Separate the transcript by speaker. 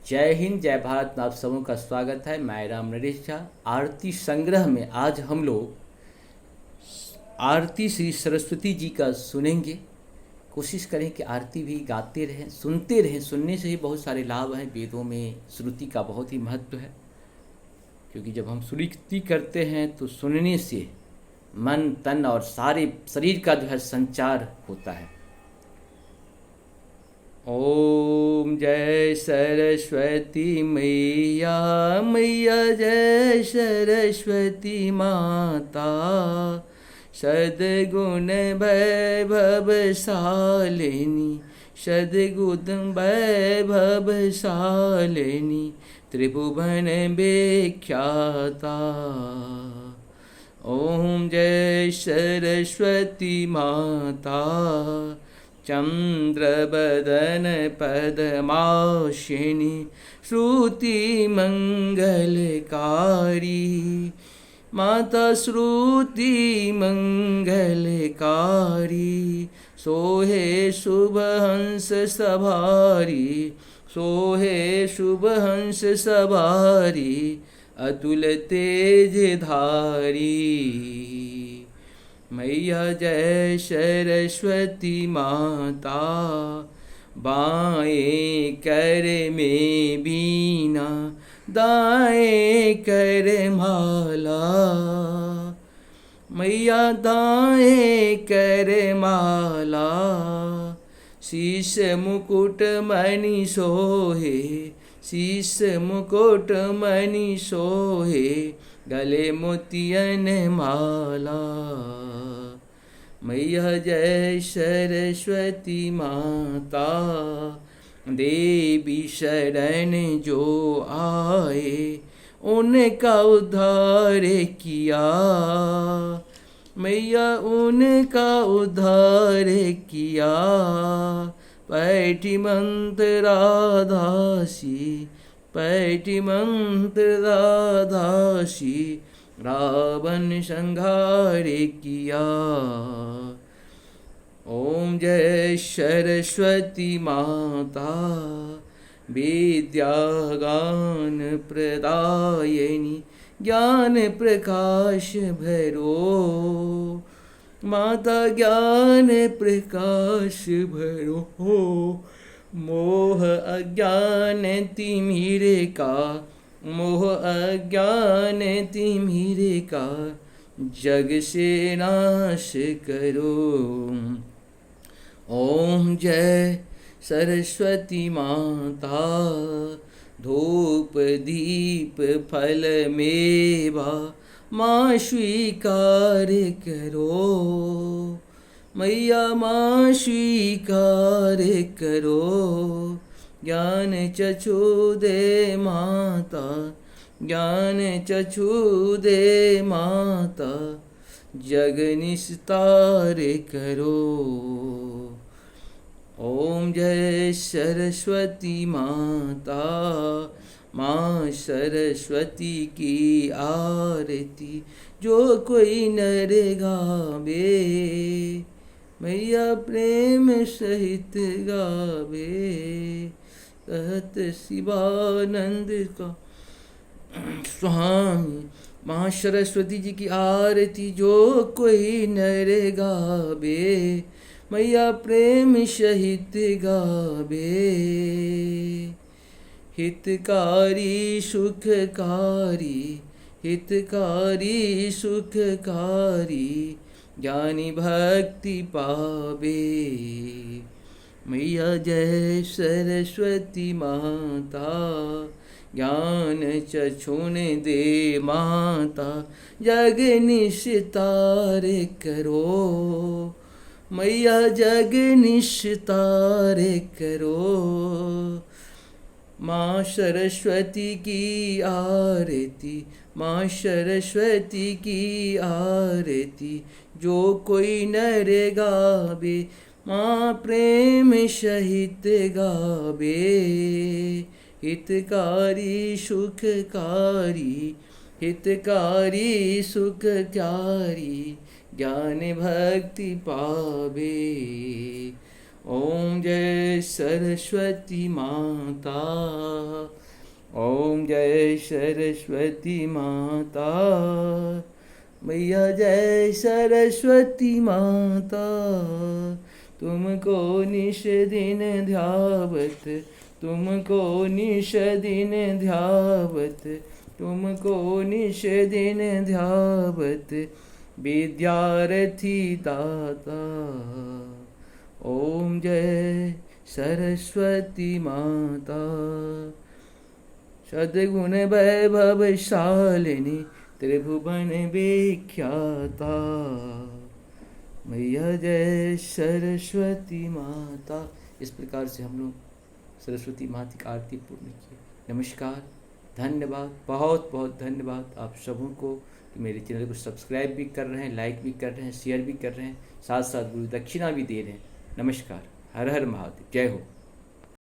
Speaker 1: जय हिंद, जय भारत में आप सबों का स्वागत है। मैं राम नरेश झा। आरती संग्रह में आज हम लोग आरती श्री सरस्वती जी का सुनेंगे। कोशिश करें कि आरती भी गाते रहें, सुनते रहें। सुनने से ही बहुत सारे लाभ हैं। वेदों में श्रुति का बहुत ही महत्व है, क्योंकि जब हम श्रुति करते हैं तो सुनने से मन तन और सारे शरीर का जो है संचार होता है। ओम जय सरस्वती मैया, मैया जय सरस्वती माता। सद्गुण वैभव शालिनी, सद्गुण वैभव शालिनी, त्रिभुवन विख्याता। ओम जय सरस्वती माता। चंद्रबदन पद्माशिनी, श्रुति मंगलकारी, माता श्रुति मंगलकारी। सोहे शुभ हंस सवारी, सोहे शुभ हंस सवारी, अतुल तेज धारी। मैया जय सरस्वती माता। बाएं कर में बीना, दाएं कर माला। मैया दाएं कर माला, शीश मुकुट मणि सोहे, शीश मुकुट मणि सोहे, गले मोतियन माला। मैया जय सरस्वती माता। देवी शरण जो आए, उनका उद्धार किया। मैया उनका उद्धार किया। पैठी मंत्र राधासी, पैठी मंत्र राधासी, रावण संहार किया। ओम जय सरस्वती माता। विद्या ज्ञान प्रदायिनी, ज्ञान प्रकाश भरो। माता ज्ञान प्रकाश भरो। मोह अज्ञान तिमिरे का, मोह अज्ञान तिमिरे का, जग से नाश करो। ओम जय सरस्वती माता। धूप दीप फल मेवा, माँ स्वीकार करो। मैया माँ स्वीकार करो। ज्ञान चक्षु दे माता, ज्ञान चक्षु दे माता, जग निस्तार करो। ओम जय सरस्वती माता। माँ सरस्वती की आरती जो कोई नर गावे, मैया प्रेम सहित गावे। कहत शिवानंद का स्वामी, माँ सरस्वती जी की आरती जो कोई नर गावे, मैया प्रेम सहित गावे। हितकारी सुखकारी, हितकारी सुखकारी, ज्ञानी भक्ति पावे। मैया जय सरस्वती माता। ज्ञान चक्षुन दे माता, जग निस्तार करो। मैया जग निस्तार करो। माँ सरस्वती की आरती, माँ सरस्वती की आरती जो कोई नर गावे, माँ प्रेम सहित गावे। हितकारी सुखकारी, हितकारी सुखकारी, ज्ञान भक्ति पावे। ओम जय सरस्वती माता, ओम जय सरस्वती माता, मैया जय सरस्वती माता। तुमको निश दिन ध्यावत, तुमको निश दिन ध्यावत, तुमको निश दिन ध्यावत, विद्यार्थी दाता। ओम जय सरस्वती माता, सद्गुण वैभव शालिनी, त्रिभुवन विख्याता, मैया जय सरस्वती माता। इस प्रकार से हम लोग सरस्वती माता की आरती पूर्ण किए। नमस्कार, धन्यवाद, बहुत बहुत धन्यवाद आप सबों को कि मेरे चैनल को सब्सक्राइब भी कर रहे हैं, लाइक भी कर रहे हैं, शेयर भी कर रहे हैं, साथ साथ गुरु दक्षिणा भी दे रहे हैं। नमस्कार, हर हर महादेव, जय हो।